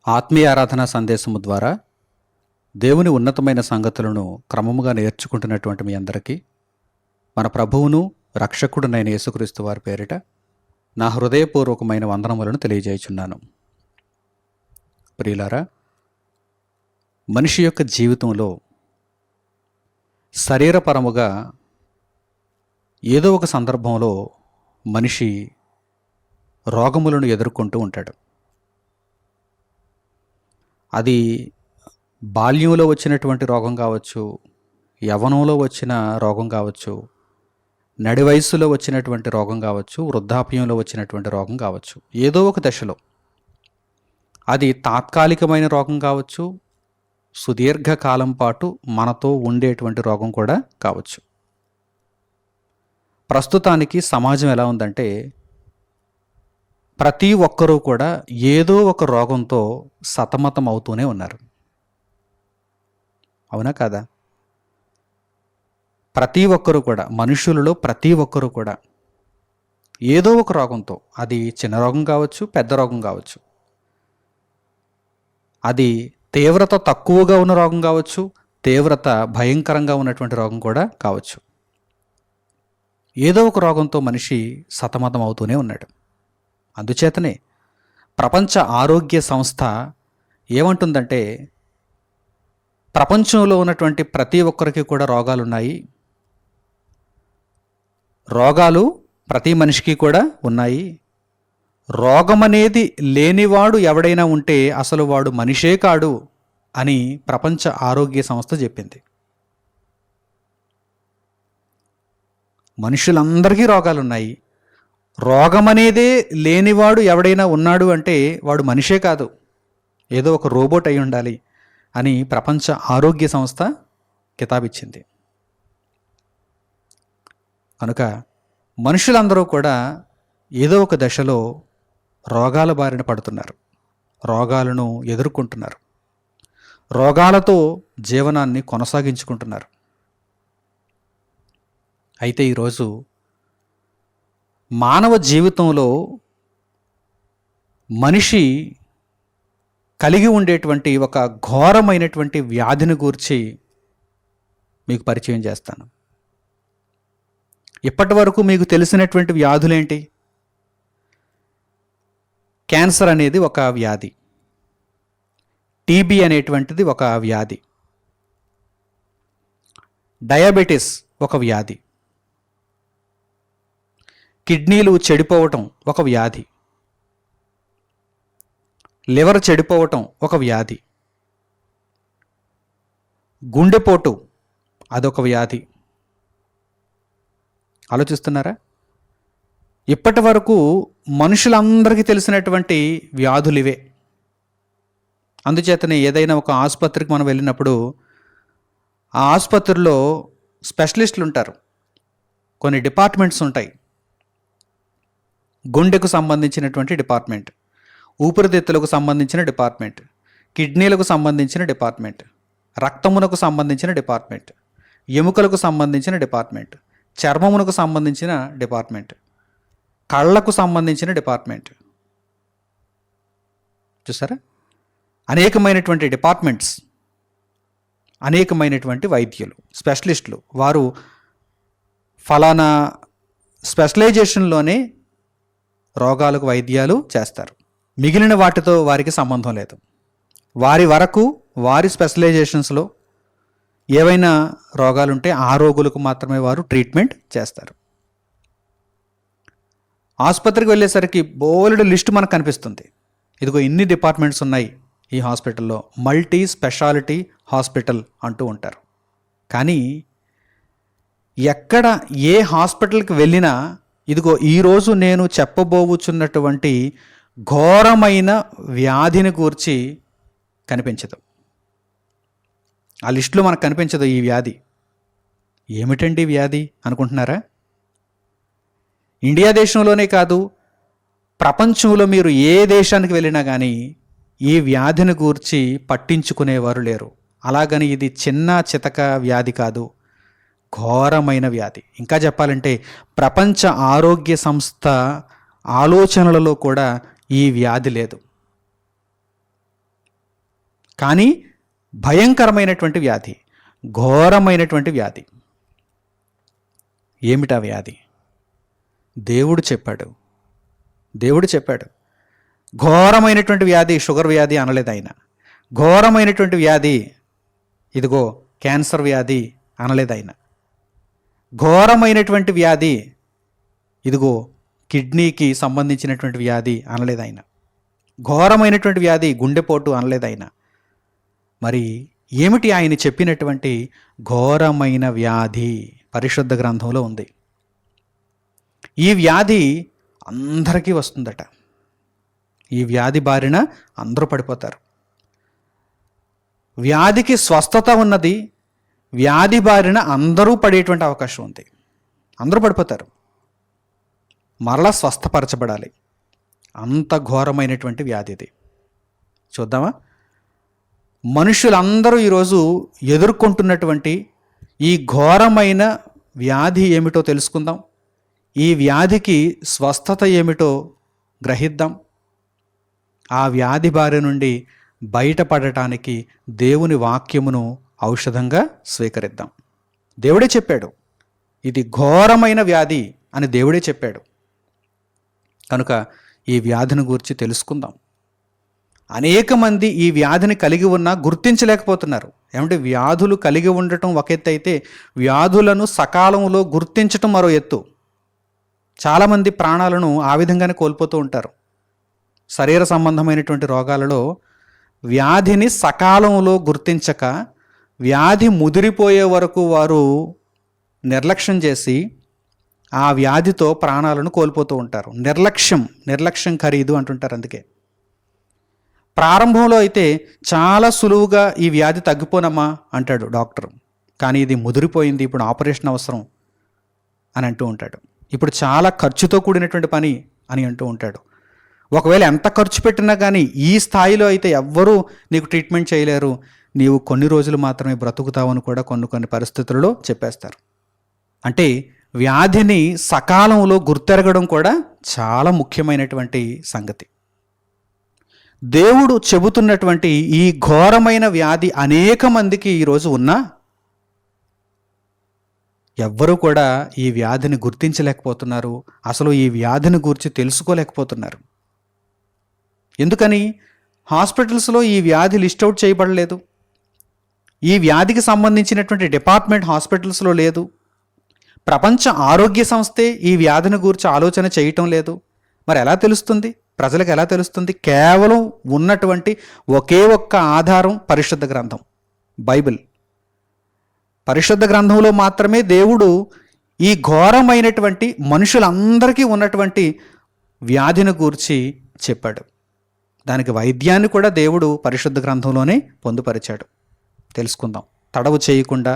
ఆత్మీయ ఆరాధనా సందేశము ద్వారా దేవుని ఉన్నతమైన సంగతులను క్రమముగా నేర్చుకుంటున్నటువంటి మీ అందరికీ మన ప్రభువును రక్షకుడునైన యేసుక్రీస్తు వారి పేరిట నా హృదయపూర్వకమైన వందనములను తెలియజేయుచున్నాను. ప్రియులారా, మనిషి యొక్క జీవితంలో శరీరపరముగా ఏదో ఒక సందర్భంలో మనిషి రోగములను ఎదుర్కొంటూ ఉంటాడు. అది బాల్యంలో వచ్చినటువంటి రోగం కావచ్చు, యవ్వనంలో వచ్చిన రోగం కావచ్చు, నడి వయస్సులో వచ్చినటువంటి రోగం కావచ్చు, వృద్ధాప్యంలో వచ్చినటువంటి రోగం కావచ్చు. ఏదో ఒక దశలో అది తాత్కాలికమైన రోగం కావచ్చు, సుదీర్ఘకాలం పాటు మనతో ఉండేటువంటి రోగం కూడా కావచ్చు. ప్రస్తుతానికి సమాజం ఎలా ఉందంటే, ప్రతి ఒక్కరూ కూడా ఏదో ఒక రోగంతో సతమతం అవుతూనే ఉన్నారు. అవునా కాదా? ప్రతి ఒక్కరూ కూడా, మనుషులలో ప్రతి ఒక్కరూ కూడా ఏదో ఒక రోగంతో, అది చిన్న రోగం కావచ్చు, పెద్ద రోగం కావచ్చు, అది తీవ్రత తక్కువగా ఉన్న రోగం కావచ్చు, తీవ్రత భయంకరంగా ఉన్నటువంటి రోగం కూడా కావచ్చు. ఏదో ఒక రోగంతో మనిషి సతమతం అవుతూనే ఉన్నాడు. అందుచేతనే ప్రపంచ ఆరోగ్య సంస్థ ఏమంటుందంటే, ప్రపంచంలో ఉన్నటువంటి ప్రతి ఒక్కరికి కూడా రోగాలున్నాయి. రోగాలు ప్రతి మనిషికి కూడా ఉన్నాయి. రోగం అనేది లేనివాడు ఎవడైనా ఉంటే అసలు వాడు మనిషే కాడు అని ప్రపంచ ఆరోగ్య సంస్థ చెప్పింది. మనుషులందరికీ రోగాలున్నాయి. రోగం అనేదే లేనివాడు ఎవడైనా ఉన్నాడు అంటే వాడు మనిషే కాదు, ఏదో ఒక రోబోట్ అయి ఉండాలి అని ప్రపంచ ఆరోగ్య సంస్థ కితాబిచ్చింది. కనుక మనుషులందరూ కూడా ఏదో ఒక దశలో రోగాల బారిన పడుతున్నారు, రోగాలను ఎదుర్కొంటున్నారు, రోగాలతో జీవనాన్ని కొనసాగించుకుంటున్నారు. అయితే ఈరోజు మానవ జీవితంలో మనిషి కలిగి ఉండేటువంటి ఒక ఘోరమైనటువంటి వ్యాధిని గూర్చి మీకు పరిచయం చేస్తాను. ఇప్పటి వరకు మీకు తెలిసినటువంటి వ్యాధులేంటి? క్యాన్సర్ అనేది ఒక వ్యాధి, టీబీ అనేటువంటిది ఒక వ్యాధి, డయాబెటీస్ ఒక వ్యాధి, కిడ్నీలు చెడిపోవటం ఒక వ్యాధి, లివర్ చెడిపోవటం ఒక వ్యాధి, గుండెపోటు అదొక వ్యాధి. ఆలోచిస్తున్నారా? ఇప్పటి వరకు మనుషులందరికీ తెలిసినటువంటి వ్యాధులు ఇవే. అందుచేతనే ఏదైనా ఒక ఆసుపత్రికి మనం వెళ్ళినప్పుడు ఆ ఆసుపత్రిలో స్పెషలిస్టులు ఉంటారు, కొన్ని డిపార్ట్మెంట్స్ ఉంటాయి. గుండెకు సంబంధించినటువంటి డిపార్ట్మెంట్, ఊపిరితిత్తులకు సంబంధించిన డిపార్ట్మెంట్, కిడ్నీలకు సంబంధించిన డిపార్ట్మెంట్, రక్తమునకు సంబంధించిన డిపార్ట్మెంట్, ఎముకలకు సంబంధించిన డిపార్ట్మెంట్, చర్మమునకు సంబంధించిన డిపార్ట్మెంట్, కళ్ళకు సంబంధించిన డిపార్ట్మెంట్. చూసారా? అనేకమైనటువంటి డిపార్ట్మెంట్స్, అనేకమైనటువంటి వైద్యులు, స్పెషలిస్టులు. వారు ఫలానా స్పెషలైజేషన్లోనే రోగాలకు వైద్యాలు చేస్తారు. మిగిలిన వాటితో వారికి సంబంధం లేదు. వారి వరకు వారి స్పెషలైజేషన్స్లో ఏవైనా రోగాలుంటే ఆ రోగులకు మాత్రమే వారు ట్రీట్మెంట్ చేస్తారు. ఆసుపత్రికి వెళ్ళేసరికి బోలెడు లిస్టు మనకు కనిపిస్తుంది. ఇదిగో ఇన్ని డిపార్ట్మెంట్స్ ఉన్నాయి ఈ హాస్పిటల్లో, మల్టీ స్పెషాలిటీ హాస్పిటల్ అంటూ ఉంటారు. కానీ ఎక్కడ ఏ హాస్పిటల్కి వెళ్ళినా ఇదిగో ఈరోజు నేను చెప్పబోచున్నటువంటి ఘోరమైన వ్యాధిని గూర్చి కనిపించదు. ఆ లిస్టులో మనకు కనిపించదు ఈ వ్యాధి. ఏమిటండి వ్యాధి అనుకుంటున్నారా? ఇండియా దేశంలోనే కాదు, ప్రపంచంలో మీరు ఏ దేశానికి వెళ్ళినా కానీ ఈ వ్యాధిని గూర్చి పట్టించుకునేవారు లేరు. అలాగని ఇది చిన్న చితక వ్యాధి కాదు, ఘోరమైన వ్యాధి. ఇంకా చెప్పాలంటే ప్రపంచ ఆరోగ్య సంస్థ ఆలోచనలలో కూడా ఈ వ్యాధి లేదు. కానీ భయంకరమైనటువంటి వ్యాధి, ఘోరమైనటువంటి వ్యాధి. ఏమిటా వ్యాధి? దేవుడు చెప్పాడు. ఘోరమైనటువంటి వ్యాధి షుగర్ వ్యాధి అనలేదు ఆయన. ఘోరమైనటువంటి వ్యాధి ఇదిగో క్యాన్సర్ వ్యాధి అనలేదు ఆయన. ఘోరమైనటువంటి వ్యాధి ఇదిగో కిడ్నీకి సంబంధించినటువంటి వ్యాధి అనలేదు ఆయన. ఘోరమైనటువంటి వ్యాధి గుండెపోటు అనలేదు ఆయన. మరి ఏమిటి ఆయన చెప్పినటువంటి ఘోరమైన వ్యాధి? పరిశుద్ధ గ్రంథంలో ఉంది. ఈ వ్యాధి అందరికీ వస్తుందట. ఈ వ్యాధి బారిన అందరూ పడిపోతారు. వ్యాధికి స్వస్థత ఉన్నది, వ్యాధి బారిన అందరూ పడేటువంటి అవకాశం ఉంది. అందరూ పడిపోతారు, మరలా స్వస్థపరచబడాలి. అంత ఘోరమైనటువంటి వ్యాధి ఇది. చూద్దామా? మనుషులందరూ ఈరోజు ఎదుర్కొంటున్నటువంటి ఈ ఘోరమైన వ్యాధి ఏమిటో తెలుసుకుందాం. ఈ వ్యాధికి స్వస్థత ఏమిటో గ్రహిద్దాం. ఆ వ్యాధి బారి నుండి బయటపడటానికి దేవుని వాక్యమును ఔషధంగా స్వీకరిద్దాం. దేవుడే చెప్పాడు, ఇది ఘోరమైన వ్యాధి అని దేవుడే చెప్పాడు. కనుక ఈ వ్యాధిని గురించి తెలుసుకుందాం. అనేక మంది ఈ వ్యాధిని కలిగి ఉన్నా గుర్తించలేకపోతున్నారు. ఏమంటే వ్యాధులు కలిగి ఉండటం ఒక ఎత్తు అయితే, వ్యాధులను సకాలంలో గుర్తించటం మరో ఎత్తు. చాలామంది ప్రాణాలను ఆ విధంగానే కోల్పోతూ ఉంటారు. శరీర సంబంధమైనటువంటి రోగాలలో వ్యాధిని సకాలంలో గుర్తించక వ్యాధి ముదిరిపోయే వరకు వారు నిర్లక్ష్యం చేసి ఆ వ్యాధితో ప్రాణాలను కోల్పోతూ ఉంటారు. నిర్లక్ష్యం ఖరీదు అంటుంటారు. అందుకే ప్రారంభంలో అయితే చాలా సులువుగా ఈ వ్యాధి తగ్గిపోనమ్మా అంటాడు డాక్టర్. కానీ ఇది ముదిరిపోయింది, ఇప్పుడు ఆపరేషన్ అవసరం అని అంటూ ఉంటాడు. ఇప్పుడు చాలా ఖర్చుతో కూడినటువంటి పని అని అంటూ ఉంటాడు. ఒకవేళ ఎంత ఖర్చు పెట్టినా కానీ ఈ స్థాయిలో అయితే ఎవ్వరూ నీకు ట్రీట్మెంట్ చేయలేరు, నీవు కొన్ని రోజులు మాత్రమే బ్రతుకుతావని కూడా కొన్ని పరిస్థితుల్లో చెప్పేస్తారు. అంటే వ్యాధిని సకాలంలో గుర్తెరగడం కూడా చాలా ముఖ్యమైనటువంటి సంగతి. దేవుడు చెబుతున్నటువంటి ఈ ఘోరమైన వ్యాధి అనేక మందికి ఈరోజు ఉన్నా ఎవ్వరూ కూడా ఈ వ్యాధిని గుర్తించలేకపోతున్నారు. అసలు ఈ వ్యాధిని గురించి తెలుసుకోలేకపోతున్నారు. ఎందుకని? హాస్పిటల్స్లో ఈ వ్యాధి లిస్ట్ అవుట్ చేయబడలేదు. ఈ వ్యాధికి సంబంధించినటువంటి డిపార్ట్మెంట్ హాస్పిటల్స్లో లేదు. ప్రపంచ ఆరోగ్య సంస్థే ఈ వ్యాధిని గురించి ఆలోచన చేయటం లేదు. మరి ఎలా తెలుస్తుంది? ప్రజలకు ఎలా తెలుస్తుంది? కేవలం ఉన్నటువంటి ఒకే ఒక్క ఆధారం పరిశుద్ధ గ్రంథం, బైబిల్. పరిశుద్ధ గ్రంథంలో మాత్రమే దేవుడు ఈ ఘోరమైనటువంటి మనుషులందరికీ ఉన్నటువంటి వ్యాధిని గూర్చి చెప్పాడు. దానికి వైద్యాన్ని కూడా దేవుడు పరిశుద్ధ గ్రంథంలోనే పొందుపరిచాడు. తెలుసుకుందాం. తడవు చేయకుండా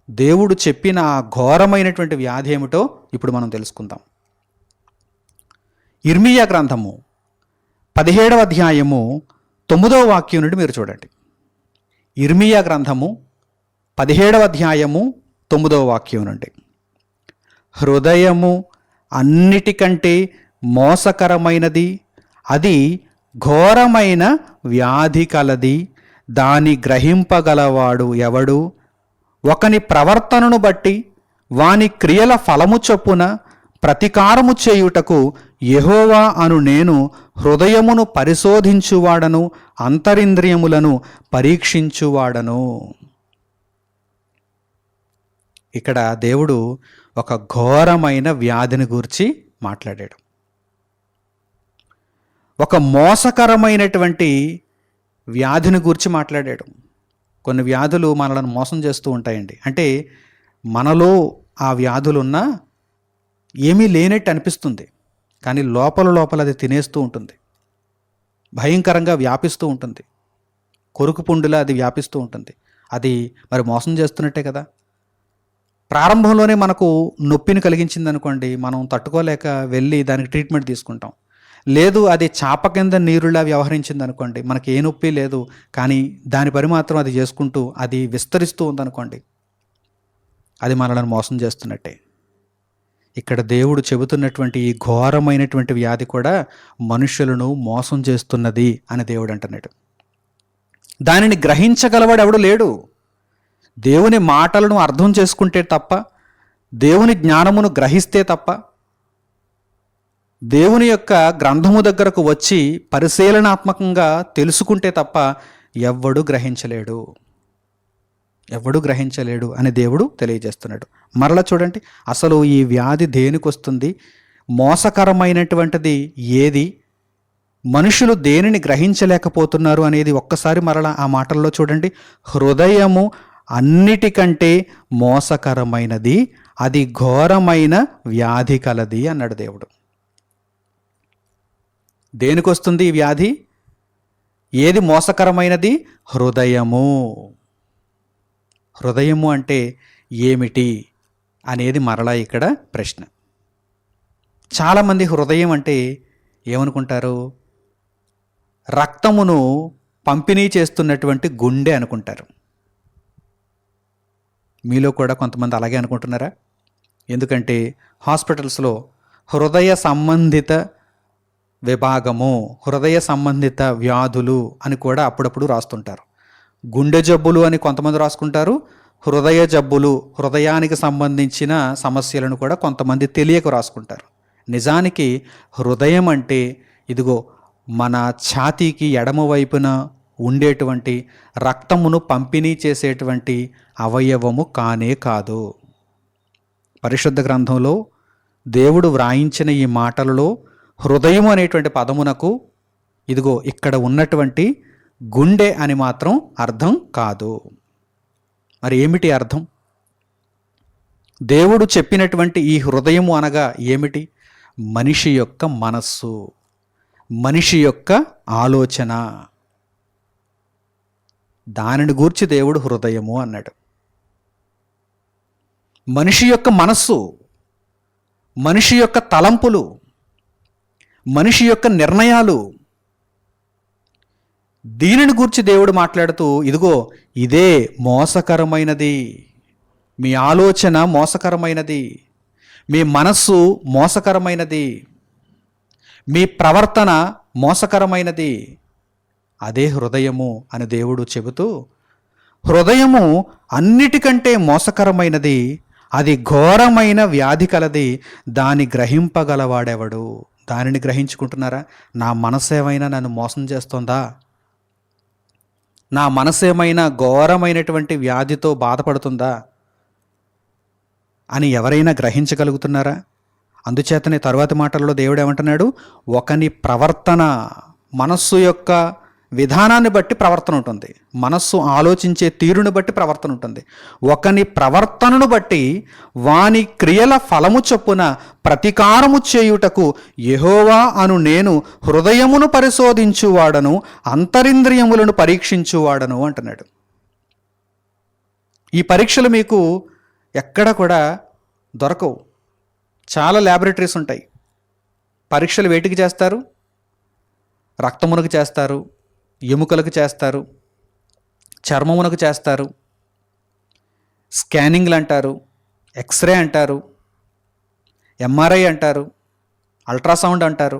దేవుడు చెప్పిన ఆ ఘోరమైనటువంటి వ్యాధి ఏమిటో ఇప్పుడు మనం తెలుసుకుందాం. ఇర్మీయా గ్రంథము 17వ అధ్యాయము 9వ వాక్యం నుండి మీరు చూడండి. ఇర్మీయా గ్రంథము 17వ అధ్యాయము 9వ వాక్యం నుండి. హృదయము అన్నిటికంటే మోసకరమైనది, అది ఘోరమైన వ్యాధి కలది, దాని గ్రహింపగలవాడు ఎవడు? ఒకని ప్రవర్తనను బట్టి వాని క్రియల ఫలము చొప్పున ప్రతికారము చేయుటకు యెహోవా అను నేను హృదయమును పరిశోధించువాడను, అంతరింద్రియములను పరీక్షించువాడను. ఇక్కడ దేవుడు ఒక ఘోరమైన వ్యాధిని గూర్చి మాట్లాడాడు. ఒక మోసకరమైనటువంటి వ్యాధిని గూర్చి మాట్లాడాడు. కొన్ని వ్యాధులు మనలను మోసం చేస్తూ ఉంటాయండి. అంటే మనలో ఆ వ్యాధులున్నా ఏమీ లేనట్టు అనిపిస్తుంది, కానీ లోపల అది తినేస్తూ ఉంటుంది, భయంకరంగా వ్యాపిస్తూ ఉంటుంది, కొరుకు పుండులా అది వ్యాపిస్తూ ఉంటుంది. అది మరి మోసం చేస్తున్నట్టే కదా. ప్రారంభంలోనే మనకు నొప్పిని కలిగించింది అనుకోండి, మనం తట్టుకోలేక వెళ్ళి దానికి ట్రీట్మెంట్ తీసుకుంటాం. లేదు అది చాప కింద నీరులా వ్యవహరించింది అనుకోండి, మనకి ఏ నొప్పి లేదు, కానీ దాని పని మాత్రం అది చేసుకుంటూ అది విస్తరిస్తూ ఉందనుకోండి, అది మనల్ని మోసం చేస్తున్నట్టే. ఇక్కడ దేవుడు చెబుతున్నటువంటి ఈ ఘోరమైనటువంటి వ్యాధి కూడా మనుషులను మోసం చేస్తున్నది అని దేవుడు అంటున్నాడు. దానిని గ్రహించగలవాడు ఎవడు లేడు. దేవుని మాటలను అర్థం చేసుకుంటే తప్ప, దేవుని జ్ఞానమును గ్రహిస్తే తప్ప, దేవుని యొక్క గ్రంథము దగ్గరకు వచ్చి పరిశీలనాత్మకంగా తెలుసుకుంటే తప్ప ఎవ్వడు గ్రహించలేడు, ఎవడు గ్రహించలేడు అని దేవుడు తెలియజేస్తున్నాడు. మరలా చూడండి, అసలు ఈ వ్యాధి దేనికి వస్తుంది, మోసకరమైనటువంటిది ఏది, మనుషులు దేనిని గ్రహించలేకపోతున్నారు అనేది ఒక్కసారి మరలా ఆ మాటల్లో చూడండి. హృదయము అన్నిటికంటే మోసకరమైనది, అది ఘోరమైన వ్యాధి కలది అన్నాడు దేవుడు. దేనికొస్తుంది ఈ వ్యాధి? ఏది మోసకరమైనది? హృదయము. హృదయము అంటే ఏమిటి అనేది మరలా ఇక్కడ ప్రశ్న. చాలామంది హృదయం అంటే ఏమనుకుంటారు? రక్తమును పంపిణీ చేస్తున్నటువంటి గుండె అనుకుంటారు. మీలో కూడా కొంతమంది అలాగే అనుకుంటున్నారా? ఎందుకంటే హాస్పిటల్స్లో హృదయ సంబంధిత విభాగము, హృదయ సంబంధిత వ్యాధులు అని కూడా అప్పుడప్పుడు రాస్తుంటారు. గుండె జబ్బులు అని కొంతమంది రాసుకుంటారు, హృదయ జబ్బులు, హృదయానికి సంబంధించిన సమస్యలను కూడా కొంతమంది తెలియక రాసుకుంటారు. నిజానికి హృదయం అంటే ఇదిగో మన ఛాతీకి ఎడమ వైపున ఉండేటువంటి రక్తమును పంపిణీ చేసేటువంటి అవయవము కానే కాదు. పరిశుద్ధ గ్రంథంలో దేవుడు వ్రాయించిన ఈ మాటలలో హృదయం అనేటువంటి పదమునకు ఇదిగో ఇక్కడ ఉన్నటువంటి గుండె అని మాత్రం అర్థం కాదు. మరి ఏమిటి అర్థం? దేవుడు చెప్పినటువంటి ఈ హృదయము అనగా ఏమిటి? మనిషి యొక్క మనస్సు, మనిషి యొక్క ఆలోచన, దానిని గూర్చి దేవుడు హృదయము అన్నాడు. మనిషి యొక్క మనస్సు, మనిషి యొక్క తలంపులు, మనిషి యొక్క నిర్ణయాలు, దీనిని గూర్చి దేవుడు మాట్లాడుతూ ఇదిగో ఇదే మోసకరమైనది, మీ ఆలోచన మోసకరమైనది, మీ మనస్సు మోసకరమైనది, మీ ప్రవర్తన మోసకరమైనది, అదే హృదయము అని దేవుడు చెబుతూ, హృదయము అన్నిటికంటే మోసకరమైనది, అది ఘోరమైన వ్యాధి కలది, దాన్ని గ్రహింపగలవాడెవడు? దానిని గ్రహించుకుంటున్నారా? నా మనసేమైనా నన్ను మోసం చేస్తోందా? నా మనసేమైనా ఘోరమైనటువంటి వ్యాధితో బాధపడుతుందా అని ఎవరైనా గ్రహించగలుగుతున్నారా? అందుచేతనే తరువాతి మాటల్లో దేవుడు ఏమంటున్నాడు? ఒకని ప్రవర్తన, మనస్సు యొక్క విధానాన్ని బట్టి ప్రవర్తన ఉంటుంది, మనస్సు ఆలోచించే తీరును బట్టి ప్రవర్తన ఉంటుంది. ఒకని ప్రవర్తనను బట్టి వాని క్రియల ఫలము చొప్పున ప్రతీకారము చేయుటకు యెహోవా అను నేను హృదయమును పరిశోధించువాడను, అంతరింద్రియములను పరీక్షించువాడను అంటున్నాడు. ఈ పరీక్షలు మీకు ఎక్కడ కూడా దొరకవు. చాలా ల్యాబొరేటరీస్ ఉంటాయి. పరీక్షలు వేటికి చేస్తారు? రక్తమునకు చేస్తారు, ఎముకలకు చేస్తారు, చర్మమునకు చేస్తారు, స్కానింగ్లు అంటారు, ఎక్స్రే అంటారు, ఎంఆర్ఐ అంటారు, అల్ట్రాసౌండ్ అంటారు.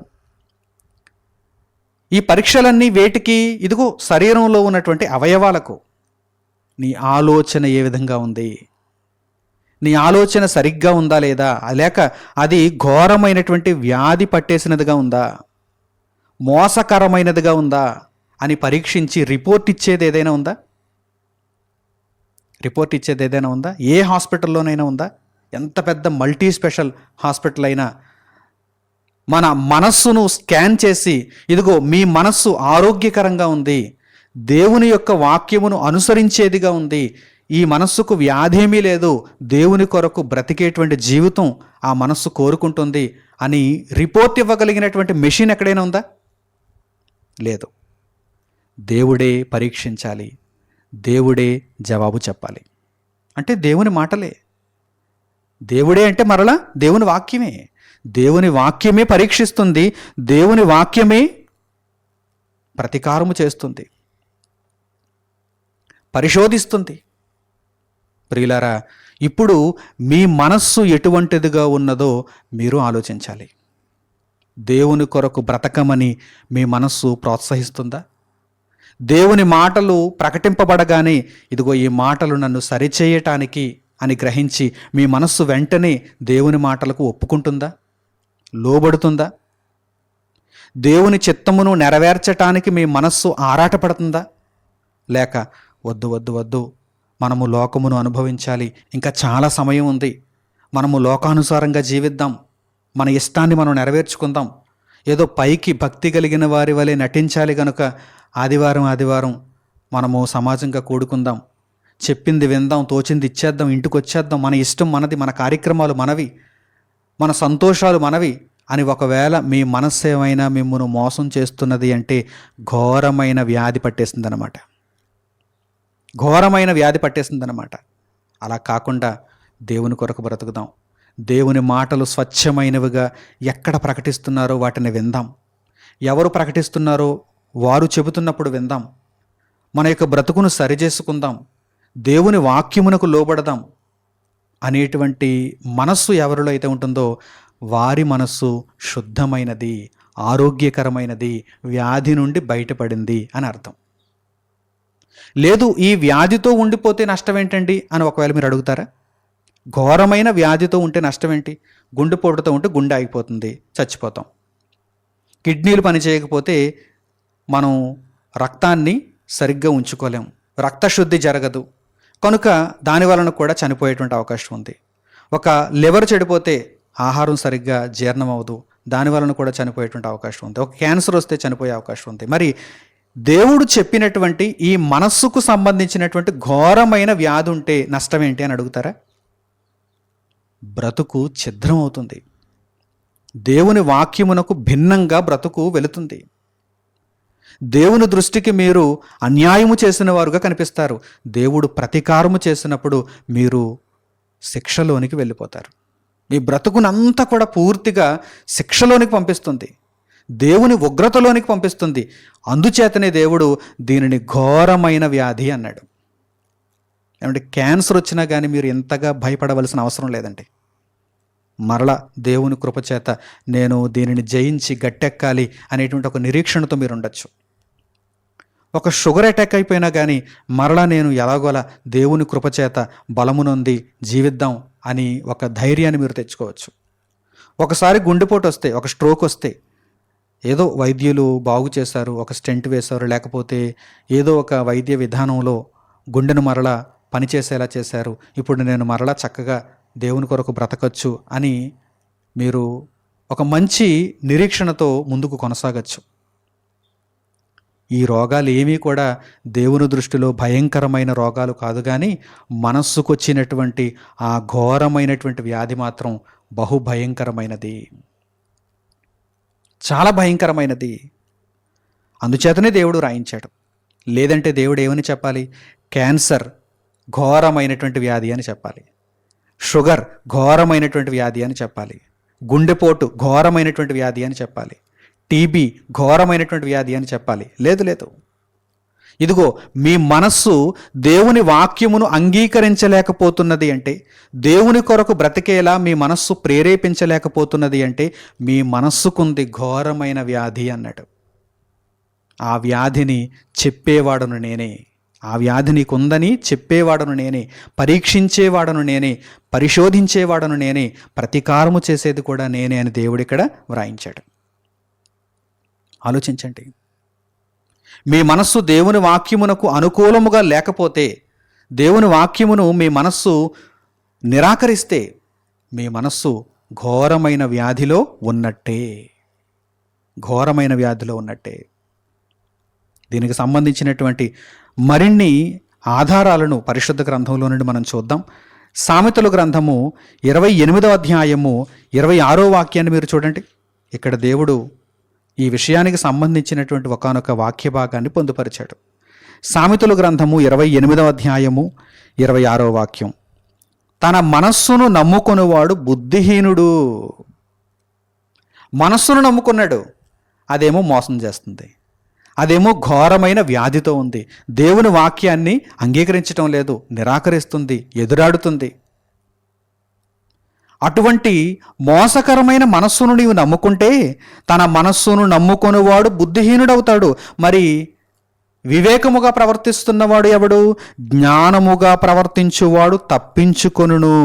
ఈ పరీక్షలన్నీ వేటికి? ఇదిగో శరీరంలో ఉన్నటువంటి అవయవాలకు. నీ ఆలోచన ఏ విధంగా ఉంది, నీ ఆలోచన సరిగ్గా ఉందా లేదా, లేక అది ఘోరమైనటువంటి వ్యాధి పట్టేసినదిగా ఉందా, మోసకరమైనదిగా ఉందా అని పరీక్షించి రిపోర్ట్ ఇచ్చేది ఏదైనా ఉందా? రిపోర్ట్ ఇచ్చేది ఏదైనా ఉందా? ఏ హాస్పిటల్లోనైనా ఉందా? ఎంత పెద్ద మల్టీ స్పెషల్ హాస్పిటల్ అయినా మన మనస్సును స్కాన్ చేసి ఇదిగో మీ మనస్సు ఆరోగ్యకరంగా ఉంది, దేవుని యొక్క వాక్యమును అనుసరించేదిగా ఉంది, ఈ మనస్సుకు వ్యాధేమీ లేదు, దేవుని కొరకు బ్రతికేటువంటి జీవితం ఆ మనస్సు కోరుకుంటుంది అని రిపోర్ట్ ఇవ్వగలిగినటువంటి మెషిన్ ఎక్కడైనా ఉందా? లేదు. దేవుడే పరీక్షించాలి, దేవుడే జవాబు చెప్పాలి. అంటే దేవుని మాటలే. దేవుడే అంటే మరలా దేవుని వాక్యమే. దేవుని వాక్యమే పరీక్షిస్తుంది, దేవుని వాక్యమే ప్రతీకారము చేస్తుంది, పరిశోధిస్తుంది. ప్రియులారా, ఇప్పుడు మీ మనస్సు ఎటువంటిదిగా ఉన్నదో మీరు ఆలోచించాలి. దేవుని కొరకు బ్రతకమని మీ మనస్సు ప్రోత్సహిస్తుందా? దేవుని మాటలు ప్రకటింపబడగానే ఇదిగో ఈ మాటలు నన్ను సరిచేయటానికి అని గ్రహించి మీ మనస్సు వెంటనే దేవుని మాటలకు ఒప్పుకుంటుందా, లోబడుతుందా? దేవుని చిత్తమును నెరవేర్చటానికి మీ మనస్సు ఆరాటపడుతుందా? లేక వద్దు వద్దు వద్దు, మనము లోకమును అనుభవించాలి, ఇంకా చాలా సమయం ఉంది, మనము లోకానుసారంగా జీవిద్దాం, మన ఇష్టాన్ని మనం నెరవేర్చుకుందాం, ఏదో పైకి భక్తి కలిగిన వారి వలె నటించాలి కనుక ఆదివారం మనము సమాజంగా కూడుకుందాం, చెప్పింది విందాం, తోచింది ఇచ్చేద్దాం, ఇంటికి వచ్చేద్దాం, మన ఇష్టం మనది, మన కార్యక్రమాలు మనవి, మన సంతోషాలు మనవి అని ఒకవేళ మీ మనస్సు ఏమైనా మిమ్మల్ని మోసం చేస్తున్నది అంటే ఘోరమైన వ్యాధి పట్టేసిందనమాట. ఘోరమైన వ్యాధి పట్టేసిందనమాట. అలా కాకుండా దేవుని కొరకు బ్రతుకుదాం. దేవుని మాటలు స్వచ్ఛమైనవిగా ఎక్కడ ప్రకటిస్తున్నారో వాటిని విందాం. ఎవరు ప్రకటిస్తున్నారో వారు చెబుతున్నప్పుడు విందాం. మన యొక్క బ్రతుకును సరిచేసుకుందాం, దేవుని వాక్యమునకు లోబడదాం అనేటువంటి మనస్సు ఎవరిలో అయితే ఉంటుందో వారి మనస్సు శుద్ధమైనది, ఆరోగ్యకరమైనది, వ్యాధి నుండి బయటపడింది అని అర్థం. లేదు ఈ వ్యాధితో ఉండిపోతే నష్టం ఏంటండి అని ఒకవేళ మీరు అడుగుతారా? ఘోరమైన వ్యాధితో ఉంటే నష్టం ఏంటి? గుండెపోటుతో ఉంటే గుండె ఆగిపోతుంది, చచ్చిపోతాం. కిడ్నీలు పనిచేయకపోతే మనం రక్తాన్ని సరిగ్గా ఉంచుకోలేం, రక్తశుద్ధి జరగదు, కనుక దాని వలన కూడా చనిపోయేటువంటి అవకాశం ఉంది. ఒక లివర్ చెడిపోతే ఆహారం సరిగ్గా జీర్ణం అవ్వదు, దాని వలన కూడా చనిపోయేటువంటి అవకాశం ఉంది. ఒక క్యాన్సర్ వస్తే చనిపోయే అవకాశం ఉంది. మరి దేవుడు చెప్పినటువంటి ఈ మనస్సుకు సంబంధించినటువంటి ఘోరమైన వ్యాధి ఉంటే నష్టం ఏంటి అని అడుగుతారా? బ్రతుకు ఛిద్రం అవుతుంది. దేవుని వాక్యమునకు భిన్నంగా బ్రతుకు వెళుతుంది. దేవుని దృష్టికి మీరు అన్యాయము చేసిన వారుగా కనిపిస్తారు. దేవుడు ప్రతీకారము చేసినప్పుడు మీరు శిక్షలోనికి వెళ్ళిపోతారు. మీ బ్రతుకునంతా కూడా పూర్తిగా శిక్షలోనికి పంపిస్తుంది, దేవుని ఉగ్రతలోనికి పంపిస్తుంది. అందుచేతనే దేవుడు దీనిని ఘోరమైన వ్యాధి అన్నాడు. ఏమంటే క్యాన్సర్ వచ్చినా కానీ మీరు ఎంతగా భయపడవలసిన అవసరం లేదండి. మరలా దేవుని కృపచేత నేను దీనిని జయించి గట్టెక్కాలి అనేటువంటి ఒక నిరీక్షణతో మీరు ఉండొచ్చు. ఒక షుగర్ అటాక్ అయిపోయినా కానీ మరలా నేను ఎలాగోలా దేవుని కృపచేత బలమునొంది జీవిద్దాం అని ఒక ధైర్యాన్ని మీరు తెచ్చుకోవచ్చు. ఒకసారి గుండెపోటు వస్తే, ఒక స్ట్రోక్ వస్తే ఏదో వైద్యులు బాగు చేశారు, ఒక స్టెంట్ వేశారు, లేకపోతే ఏదో ఒక వైద్య విధానంలో గుండెను మరలా పనిచేసేలా చేశారు, ఇప్పుడు నేను మరలా చక్కగా దేవుని కొరకు బ్రతకచ్చు అని మీరు ఒక మంచి నిరీక్షణతో ముందుకు కొనసాగచ్చు. ఈ రోగాలు ఏమీ కూడా దేవుని దృష్టిలో భయంకరమైన రోగాలు కాదు, కానీ మనస్సుకు వచ్చినటువంటి ఆ ఘోరమైనటువంటి వ్యాధి మాత్రం బహుభయంకరమైనది, చాలా భయంకరమైనది. అందుచేతనే దేవుడు రాయించాడు. లేదంటే దేవుడు ఏమని చెప్పాలి? క్యాన్సర్ ఘోరమైనటువంటి వ్యాధి అని చెప్పాలి, షుగర్ ఘోరమైనటువంటి వ్యాధి అని చెప్పాలి, గుండెపోటు ఘోరమైనటువంటి వ్యాధి అని చెప్పాలి, టీబీ ఘోరమైనటువంటి వ్యాధి అని చెప్పాలి. లేదు లేదు, ఇదిగో మీ మనస్సు దేవుని వాక్యమును అంగీకరించలేకపోతున్నది అంటే, దేవుని కొరకు బ్రతికేలా మీ మనస్సు ప్రేరేపించలేకపోతున్నది అంటే మీ మనస్సుకుంది ఘోరమైన వ్యాధి అన్నాడు. ఆ వ్యాధిని చెప్పేవాడను నేనే, ఆ వ్యాధి నీకుందని చెప్పేవాడను నేనే, పరీక్షించేవాడను నేనే, పరిశోధించేవాడను నేనే, ప్రతీకారము చేసేది కూడా నేనే అని దేవుడు ఇక్కడ వ్రాయించాడు. ఆలోచించండి. మీ మనస్సు దేవుని వాక్యమునకు అనుకూలముగా లేకపోతే, దేవుని వాక్యమును మీ మనస్సు నిరాకరిస్తే మీ మనస్సు ఘోరమైన వ్యాధిలో ఉన్నట్టే, ఘోరమైన వ్యాధిలో ఉన్నట్టే. దీనికి సంబంధించినటువంటి మరిన్ని ఆధారాలను పరిశుద్ధ గ్రంథంలో నుండి మనం చూద్దాం. సామెతల గ్రంథము 28వ అధ్యాయము 26వ వాక్యాన్ని మీరు చూడండి. ఇక్కడ దేవుడు ఈ విషయానికి సంబంధించినటువంటి ఒకానొక వాక్య భాగాన్ని పొందుపరిచాడు. సామెతల గ్రంథము 28వ అధ్యాయము 26వ వాక్యం, తన మనస్సును నమ్ముకొనివాడు బుద్ధిహీనుడు. మనస్సును నమ్ముకున్నాడు, అదేమో మోసం చేస్తుంది, అదేమో ఘోరమైన వ్యాధితో ఉంది, దేవుని వాక్యాన్ని అంగీకరించటం లేదు, నిరాకరిస్తుంది, ఎదురాడుతుంది. అటువంటి మోసకరమైన మనస్సును నీవు నమ్ముకుంటే తన మనస్సును నమ్ముకొనివాడు బుద్ధిహీనుడవుతాడు. మరి వివేకముగా ప్రవర్తిస్తున్నవాడు ఎవడు? జ్ఞానముగా ప్రవర్తించువాడు తప్పించుకొనును.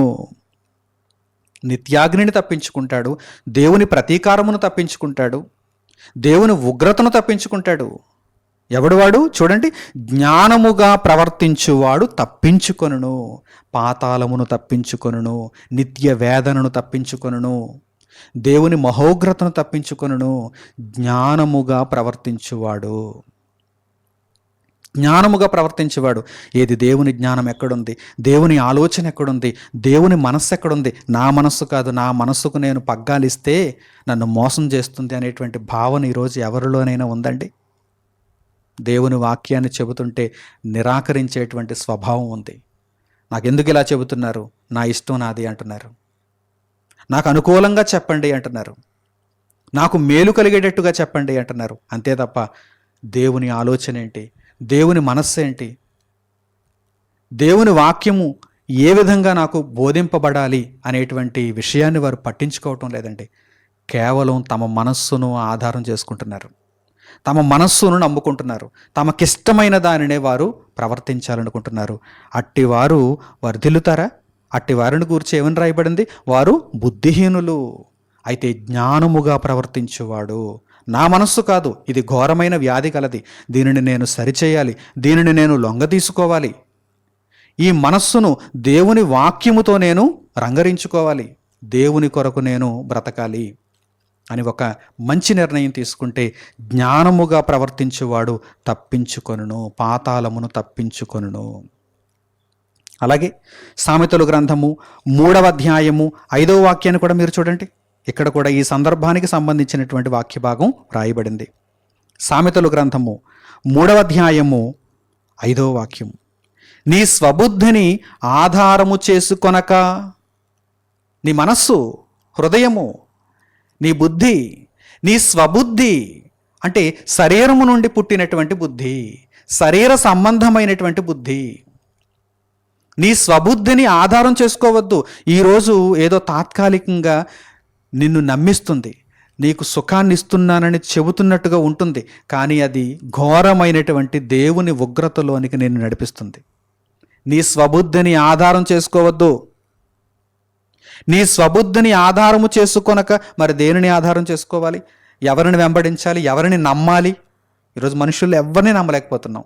నిత్యాగ్నిని తప్పించుకుంటాడు, దేవుని ప్రతీకారమును తప్పించుకుంటాడు, దేవుని ఉగ్రతను తప్పించుకుంటాడు. ఎవడు వాడు? చూడండి, జ్ఞానముగా ప్రవర్తించువాడు తప్పించుకొనును, పాతాళమును తప్పించుకొనును, నిత్య వేదనను తప్పించుకొనును, దేవుని మహోగ్రతను తప్పించుకొనును. జ్ఞానముగా ప్రవర్తించువాడు, జ్ఞానముగా ప్రవర్తించేవాడు. ఏది దేవుని జ్ఞానం ఎక్కడుంది, దేవుని ఆలోచన ఎక్కడుంది, దేవుని మనస్సు ఎక్కడుంది? నా మనస్సు కాదు, నా మనస్సుకు నేను పగ్గాలిస్తే నన్ను మోసం చేస్తుంది అనేటువంటి భావన ఈరోజు ఎవరిలోనైనా ఉందండి? దేవుని వాక్యాన్ని చెబుతుంటే నిరాకరించేటువంటి స్వభావం ఉంది. నాకెందుకు ఇలా చెబుతున్నారు, నా ఇష్టం నాది అంటున్నారు, నాకు అనుకూలంగా చెప్పండి అంటున్నారు, నాకు మేలు కలిగేటట్టుగా చెప్పండి అంటున్నారు. అంతే తప్ప దేవుని ఆలోచన ఏంటి, దేవుని మనస్సు ఏంటి, దేవుని వాక్యము ఏ విధంగా నాకు బోధింపబడాలి అనేటువంటి విషయాన్ని వారు పట్టించుకోవటం లేదండి. కేవలం తమ మనస్సును ఆధారం చేసుకుంటున్నారు, తమ మనస్సును నమ్ముకుంటున్నారు, తమకిష్టమైన దానినే వారు ప్రవర్తించాలనుకుంటున్నారు. అట్టివారు వర్ధిల్లుతారా? అట్టి వారిని గూర్చి ఏమని రాయబడింది? వారు బుద్ధిహీనులు. అయితే జ్ఞానముగా ప్రవర్తించువాడు, నా మనస్సు కాదు, ఇది ఘోరమైన వ్యాధి కలది, దీనిని నేను సరిచేయాలి, దీనిని నేను లొంగ తీసుకోవాలి, ఈ మనస్సును దేవుని వాక్యముతో నేను రంగరించుకోవాలి, దేవుని కొరకు నేను బ్రతకాలి అని ఒక మంచి నిర్ణయం తీసుకుంటే జ్ఞానముగా ప్రవర్తించువాడు తప్పించుకొనును, పాతాళమును తప్పించుకొనును. అలాగే సామెతలు గ్రంథము 3వ అధ్యాయము 5వ వాక్యాన్ని కూడా మీరు చూడండి. ఇక్కడ కూడా ఈ సందర్భానికి సంబంధించినటువంటి వాక్య భాగం రాయబడింది. సామెతలు గ్రంథము 3వ అధ్యాయము 5వ వాక్యం, నీ స్వబుద్ధిని ఆధారము చేసుకొనక, నీ మనస్సు, హృదయము, నీ బుద్ధి, నీ స్వబుద్ధి అంటే శరీరము నుండి పుట్టినటువంటి బుద్ధి, శరీర సంబంధమైనటువంటి బుద్ధి. నీ స్వబుద్ధిని ఆధారం చేసుకోవద్దు. ఈరోజు ఏదో తాత్కాలికంగా నిన్ను నమ్మిస్తుంది, నీకు సుఖాన్ని ఇస్తున్నానని చెబుతున్నట్టుగా ఉంటుంది, కానీ అది ఘోరమైనటువంటి దేవుని ఉగ్రతలోనికి నిన్ను నడిపిస్తుంది. నీ స్వబుద్ధిని ఆధారం చేసుకోవద్దు. నీ స్వబుద్ధిని ఆధారము చేసుకొనక మరి దేనిని ఆధారం చేసుకోవాలి? ఎవరిని వెంబడించాలి? ఎవరిని నమ్మాలి? ఈరోజు మనుషులు ఎవరిని నమ్మలేకపోతున్నాం,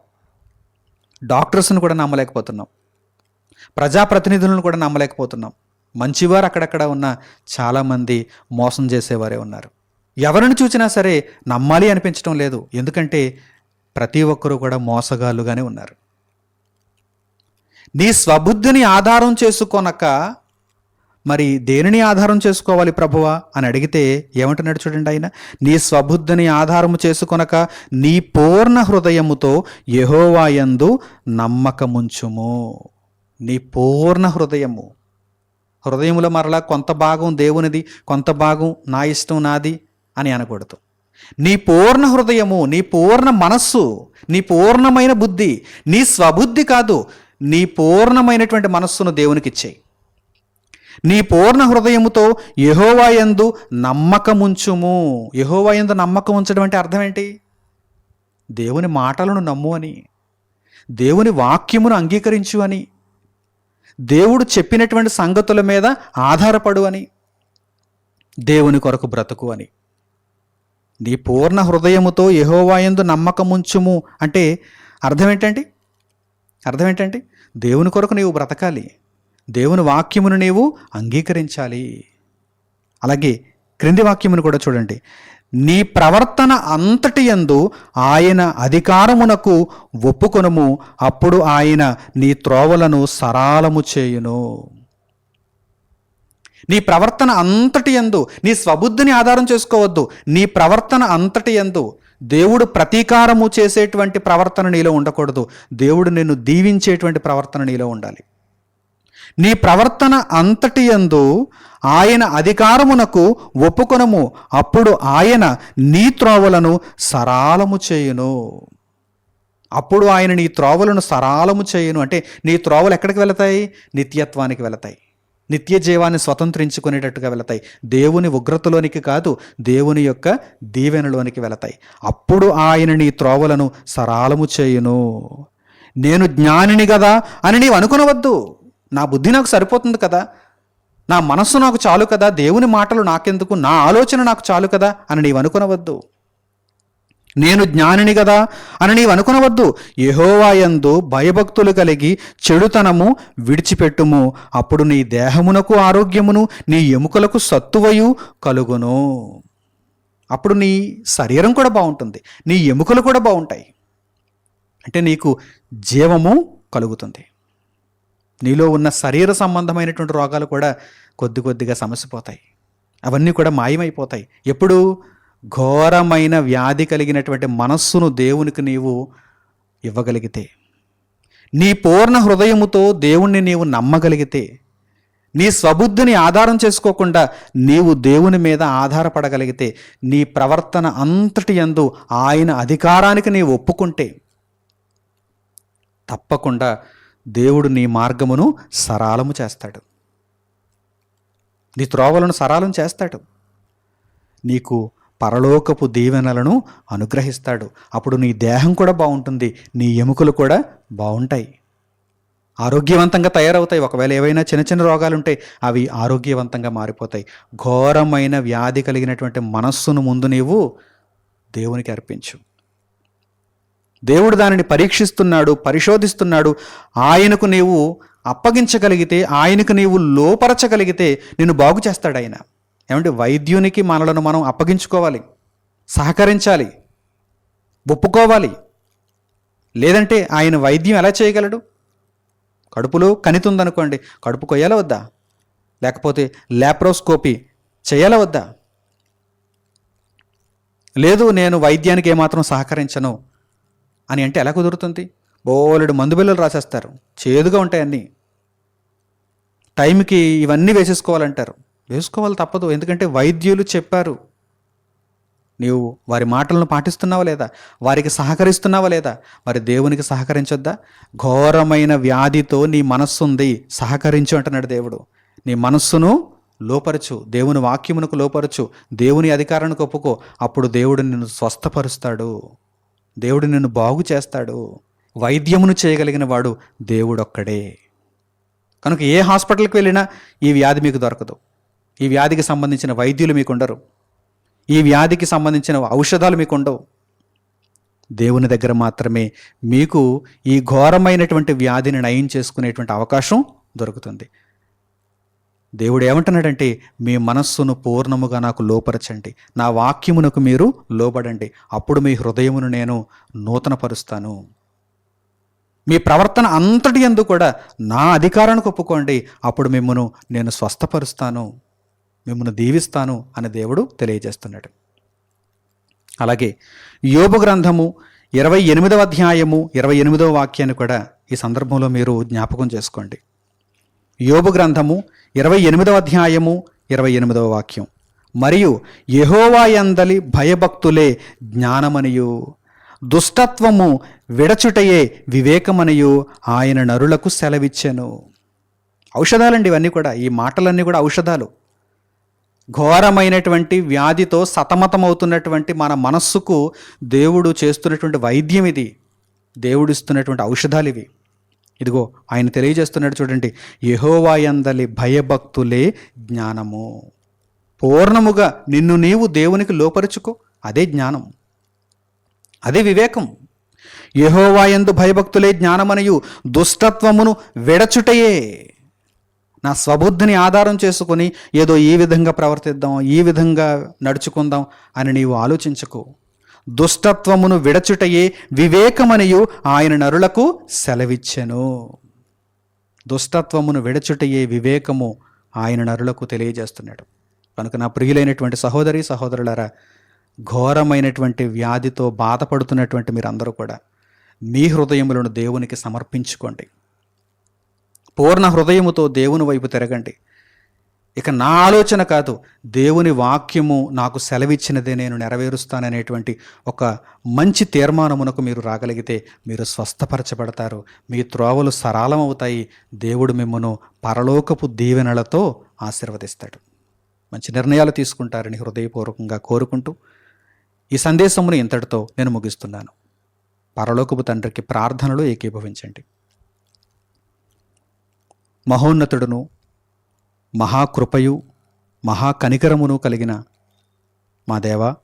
డాక్టర్స్ని కూడా నమ్మలేకపోతున్నాం, ప్రజాప్రతినిధులను కూడా నమ్మలేకపోతున్నాం. మంచివారు అక్కడక్కడ ఉన్న చాలామంది మోసం చేసేవారే ఉన్నారు. ఎవరిని చూసినా సరే నమ్మాలి అనిపించడం లేదు, ఎందుకంటే ప్రతి ఒక్కరూ కూడా మోసగాళ్ళుగానే ఉన్నారు. నీ స్వబుద్ధిని ఆధారం చేసుకొనక మరి దేనిని ఆధారం చేసుకోవాలి ప్రభువా అని అడిగితే ఏమంటున్నాడు చూడండి ఆయన, నీ స్వబుద్ధిని ఆధారము చేసుకొనక నీ పూర్ణ హృదయముతో యెహోవా యందు నమ్మకముంచుము. నీ పూర్ణ హృదయము, హృదయములో మరలా కొంత భాగం దేవునిది, కొంత భాగం నా ఇష్టం నాది అని అనకూడదు. నీ పూర్ణ హృదయము, నీ పూర్ణ మనస్సు, నీ పూర్ణమైన బుద్ధి, నీ స్వబుద్ధి కాదు, నీ పూర్ణమైనటువంటి మనస్సును దేవునికి ఇచ్చేయి. నీ పూర్ణ హృదయముతో యెహోవా యందు నమ్మకముంచుము. యెహోవా యందు నమ్మకం ఉంచడం అంటే అర్థం ఏంటి? దేవుని మాటలను నమ్ము అని, దేవుని వాక్యమును అంగీకరించు అని, దేవుడు చెప్పినటువంటి సంగతుల మీద ఆధారపడు అని, దేవుని కొరకు బ్రతుకు అని. నీ పూర్ణ హృదయముతో యెహోవా యందు నమ్మకముంచుము అంటే అర్థం ఏంటండి? అర్థం ఏంటంటే దేవుని కొరకు నీవు బ్రతకాలి, దేవుని వాక్యమును నీవు అంగీకరించాలి. అలాగే క్రింది వాక్యమును కూడా చూడండి, నీ ప్రవర్తన అంతటి యందు ఆయన అధికారమునకు ఒప్పుకొనుము, అప్పుడు ఆయన నీ త్రోవలను సరాలము చేయును. నీ ప్రవర్తన అంతటి యందు, నీ స్వబుద్ధిని ఆధారం చేసుకోవద్దు, నీ ప్రవర్తన అంతటి యందు దేవుడు ప్రతీకారము చేసేటువంటి ప్రవర్తన నీలో ఉండకూడదు, దేవుడు నిన్ను దీవించేటువంటి ప్రవర్తన నీలో ఉండాలి. నీ ప్రవర్తన అంతటి యందు ఆయన అధికారమునకు ఒప్పుకొనము, అప్పుడు ఆయన నీ త్రోవలను సరాలము చేయును. అప్పుడు ఆయన నీ త్రోవలను సరాలము చేయును అంటే నీ త్రోవలు ఎక్కడికి వెళతాయి? నిత్యత్వానికి వెళతాయి. నిత్య జీవాన్ని స్వతంత్రించుకునేటట్టుగా వెళతాయి. దేవుని ఉగ్రతలోనికి కాదు, దేవుని యొక్క దీవెనలోనికి వెళతాయి. అప్పుడు ఆయన నీ త్రోవలను సరాలము చేయును. నేను జ్ఞానిని కదా అని నీవు అనుకునవద్దు. నా బుద్ధి నాకు సరిపోతుంది కదా, నా మనస్సు నాకు చాలు కదా, దేవుని మాటలు నాకెందుకు, నా ఆలోచన నాకు చాలు కదా అని నీవు అనుకునవద్దు. నేను జ్ఞానిని కదా అని నీవు అనుకునవద్దు. యెహోవా యందు భయభక్తులు కలిగి చెడుతనము విడిచిపెట్టుము. అప్పుడు నీ దేహమునకు ఆరోగ్యమును, నీ ఎముకలకు సత్తువయు కలుగును. అప్పుడు నీ శరీరం కూడా బాగుంటుంది, నీ ఎముకలు కూడా బాగుంటాయి. అంటే నీకు జీవము కలుగుతుంది. నీలో ఉన్న శరీర సంబంధమైనటువంటి రోగాలు కూడా కొద్ది కొద్దిగా సమసిపోతాయి. అవన్నీ కూడా మాయమైపోతాయి. ఎప్పుడు? ఘోరమైన వ్యాధి కలిగినటువంటి మనస్సును దేవునికి నీవు ఇవ్వగలిగితే, నీ పూర్ణ హృదయముతో దేవుణ్ణి నీవు నమ్మగలిగితే, నీ స్వబుద్ధిని ఆధారం చేసుకోకుండా నీవు దేవుని మీద ఆధారపడగలిగితే, నీ ప్రవర్తన అంతటి యందు ఆయన అధికారానికి నీవు ఒప్పుకుంటే తప్పకుండా దేవుడు నీ మార్గమును సరాలము చేస్తాడు, నీ త్రోవలను సరాలం చేస్తాడు, నీకు పరలోకపు దీవెనలను అనుగ్రహిస్తాడు. అప్పుడు నీ దేహం కూడా బాగుంటుంది, నీ ఎముకలు కూడా బాగుంటాయి, ఆరోగ్యవంతంగా తయారవుతాయి. ఒకవేళ ఏవైనా చిన్న చిన్న రోగాలుంటే అవి ఆరోగ్యవంతంగా మారిపోతాయి. ఘోరమైన వ్యాధి కలిగినటువంటి మనస్సును ముందు నీవు దేవునికి అర్పించు. దేవుడు దానిని పరీక్షిస్తున్నాడు, పరిశోధిస్తున్నాడు. ఆయనకు నీవు అప్పగించగలిగితే, ఆయనకు నీవు లోపరచగలిగితే నిన్ను బాగు చేస్తాడు ఆయన. ఏమంటే వైద్యునికి మనలను మనం అప్పగించుకోవాలి, సహకరించాలి, ఒప్పుకోవాలి. లేదంటే ఆయన వైద్యం ఎలా చేయగలడు? కడుపులో కణితుందనుకోండి, కడుపు కొయ్యాల వద్దా? లేకపోతే లాప్రోస్కోపీ చేయాల వద్దా? లేదు, నేను వైద్యానికి ఏమాత్రం సహకరించను అని అంటే ఎలా కుదురుతుంది? బోలెడు మందు బిళ్ళలు రాసేస్తారు, చేదుగా ఉంటాయి అన్నీ. టైంకి ఇవన్నీ వేసేసుకోవాలంటారు. వేసుకోవాలి, తప్పదు. ఎందుకంటే వైద్యులు చెప్పారు. నీవు వారి మాటలను పాటిస్తున్నావా లేదా? వారికి సహకరిస్తున్నావా లేదా? మరి దేవునికి సహకరించొద్దా? ఘోరమైన వ్యాధితో నీ మనస్సు ఉంది, సహకరించు అంటున్నాడు దేవుడు. నీ మనస్సును లోపరచు, దేవుని వాక్యమునకు లోపరచు, దేవుని అధికారానికి ఒప్పుకో. అప్పుడు దేవుడు నిన్ను స్వస్థపరుస్తాడు, దేవుడు నిన్ను బాగు చేస్తాడు. వైద్యమును చేయగలిగిన వాడు దేవుడొక్కడే. కనుక ఏ హాస్పిటల్కి వెళ్ళినా ఈ వ్యాధి మీకు దొరకదు, ఈ వ్యాధికి సంబంధించిన వైద్యులు మీకు ఉండరు, ఈ వ్యాధికి సంబంధించిన ఔషధాలు మీకు ఉండవు. దేవుని దగ్గర మాత్రమే మీకు ఈ ఘోరమైనటువంటి వ్యాధిని నయం చేసుకునేటువంటి అవకాశం దొరుకుతుంది. దేవుడు ఏమంటున్నాడంటే, మీ మనస్సును పూర్ణముగా నాకు లోపరచండి, నా వాక్యమునకు మీరు లోబడండి, అప్పుడు మీ హృదయమును నేను నూతనపరుస్తాను. మీ ప్రవర్తన అంతటి యందు కూడా నా అధికారానికి ఒప్పుకోండి, అప్పుడు మిమ్మను నేను స్వస్థపరుస్తాను, మిమ్మల్ని దీవిస్తాను అని దేవుడు తెలియజేస్తున్నాడు. అలాగే యోబు గ్రంథము 28వ అధ్యాయము 28వ వాక్యాన్ని కూడా ఈ సందర్భంలో మీరు జ్ఞాపకం చేసుకోండి. యోబు గ్రంథము 28వ అధ్యాయము 28వ వాక్యం. మరియు యెహోవా యందలి భయభక్తులే జ్ఞానమనియు, దుష్టత్వము విడచుటయే వివేకమనియు ఆయన నరులకు సెలవిచ్చెను. ఔషధాలండి ఇవన్నీ కూడా, ఈ మాటలన్నీ కూడా ఔషధాలు. ఘోరమైనటువంటి వ్యాధితో సతమతమవుతున్నటువంటి మన మనస్సుకు దేవుడు చేస్తున్నటువంటి వైద్యం ఇది, దేవుడు ఇస్తున్నటువంటి ఔషధాలు ఇవి. ఇదిగో ఆయన తెలియజేస్తున్నాడు చూడండి, యెహోవా యందలి భయభక్తులే జ్ఞానము. పూర్ణముగా నిన్ను నీవు దేవునికి లోపరుచుకో, అదే జ్ఞానం, అదే వివేకం. యెహోవా యందు భయభక్తులే జ్ఞానమనియు, దుష్టత్వమును విడచుటయే. నా స్వబుద్ధిని ఆధారం చేసుకొని ఏదో ఈ విధంగా ప్రవర్తిద్దాం, ఈ విధంగా నడుచుకుందాం అని నీవు ఆలోచించకు. దుష్టత్వమును విడచుటయే వివేకమనియు ఆయన నరులకు సెలవిచ్చెను. దుష్టత్వమును విడచుటయే వివేకము ఆయన నరులకు తెలియజేస్తున్నాడు. కనుక నా ప్రియులైనటువంటి సహోదరి సహోదరులారా, ఘోరమైనటువంటి వ్యాధితో బాధపడుతున్నటువంటి మీరందరూ కూడా మీ హృదయములను దేవునికి సమర్పించుకోండి. పూర్ణ హృదయముతో దేవుని వైపు తిరగండి. ఇక నా ఆలోచన కాదు, దేవుని వాక్యము నాకు సెలవిచ్చినదే నేను నెరవేరుస్తాననేటువంటి ఒక మంచి తీర్మానమునకు మీరు రాగలిగితే మీరు స్వస్థపరచబడతారు, మీ త్రోవలు సరళమవుతాయి, దేవుడు మిమ్మను పరలోకపు దీవెనలతో ఆశీర్వదిస్తాడు. మంచి నిర్ణయాలు తీసుకుంటారని హృదయపూర్వకంగా కోరుకుంటూ ఈ సందేశమును ఇంతటితో నేను ముగిస్తున్నాను. పరలోకపు తండ్రికి ప్రార్థనలో ఏకీభవించండి. మహోన్నతుడును మహాకృపయు మహాకనికరమును కలిగిన మా దేవా,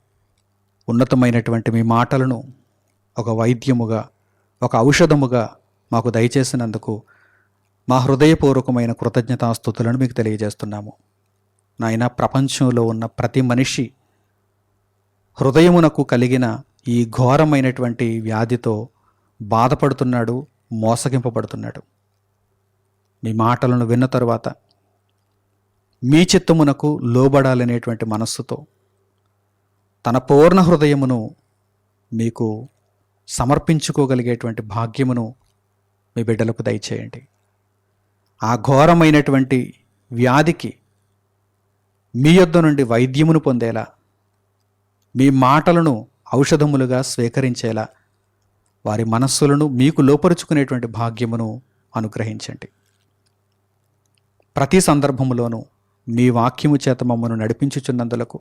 ఉన్నతమైనటువంటి మీ మాటలను ఒక వైద్యముగా, ఒక ఔషధముగా మాకు దయచేసినందుకు మా హృదయపూర్వకమైన కృతజ్ఞతాస్తుతులను మీకు తెలియజేస్తున్నాము. నాయన, ప్రపంచంలో ఉన్న ప్రతి మనిషి హృదయమునకు కలిగిన ఈ ఘోరమైనటువంటి వ్యాధితో బాధపడుతున్నాడు, మోసగింపబడుతున్నాడు. మీ మాటలను విన్న తరువాత మీ చిత్తమునకు లోబడాలనేటువంటి మనస్సుతో తన పూర్ణ హృదయమును మీకు సమర్పించుకోగలిగేటువంటి భాగ్యమును మీ బిడ్డలకు దయచేయండి. ఆ ఘోరమైనటువంటి వ్యాధికి మీ యొద్ద నుండి వైద్యమును పొందేలా, మీ మాటలను ఔషధములుగా స్వీకరించేలా వారి మనస్సులను మీకు లోపరుచుకునేటువంటి భాగ్యమును అనుగ్రహించండి. ప్రతి సందర్భములోనూ మీ వాక్యము చేత మమ్మను నడిపించుచున్నందులకు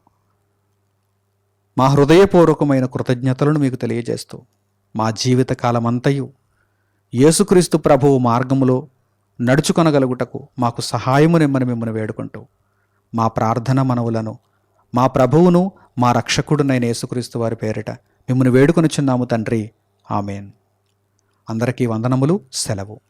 మా హృదయపూర్వకమైన కృతజ్ఞతలను మీకు తెలియజేస్తూ మా జీవిత కాలమంతయు యేసుక్రీస్తు ప్రభువు మార్గములో నడుచుకొనగలుగుటకు మాకు సహాయమునిమ్మని మిమ్మల్ని వేడుకుంటూ మా ప్రార్థన మనవులను మా ప్రభువును మా రక్షకుడునైన యేసుక్రీస్తు వారి పేరిట మిమ్మల్ని వేడుకొనుచున్నాము తండ్రి. ఆమేన్. అందరికీ వందనములు. సెలవు.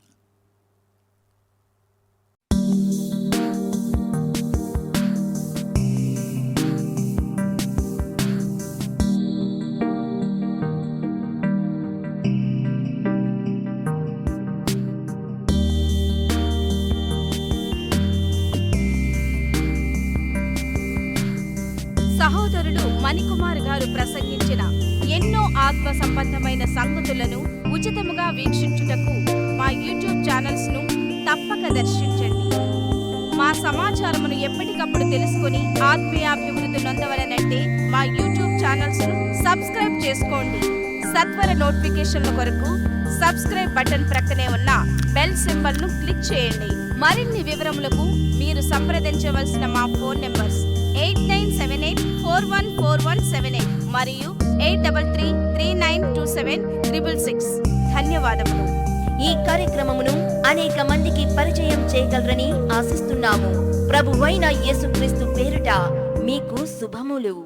సహోదరులు మణికుమార్ గారు ప్రసంగించిన ఎన్నో ఆత్మ సంబంధమైన సంగతులను ఉచితముగా వీక్షించుటకు మా యూట్యూబ్ ఛానల్స్ ను తప్పక దర్శించండి. మా సమాచారమును ఎప్పటికప్పుడు తెలుసుకొని ఆత్మీయాభివృద్ధి నొందవలనంటే మా యూట్యూబ్ ఛానల్స్ ను సబ్స్క్రైబ్ చేసుకోండి. సత్వర నోటిఫికేషన్ల కొరకు సబ్స్క్రైబ్ బటన్ ప్రక్కనే ఉన్న బెల్ సింబల్ ను క్లిక్ చేయండి. మరిన్ని వివరములకు మీరు సంప్రదించవలసిన మా ఫోన్ నెంబర్స్ 8978414178 మరియు 83392766. ధన్యవాదములు. ఈ కార్యక్రమమును అనేక మందికి పరిచయం చేయగలరని ఆశిస్తున్నాము. ప్రభువైన యేసుక్రీస్తు పేరిట మీకు శుభములు.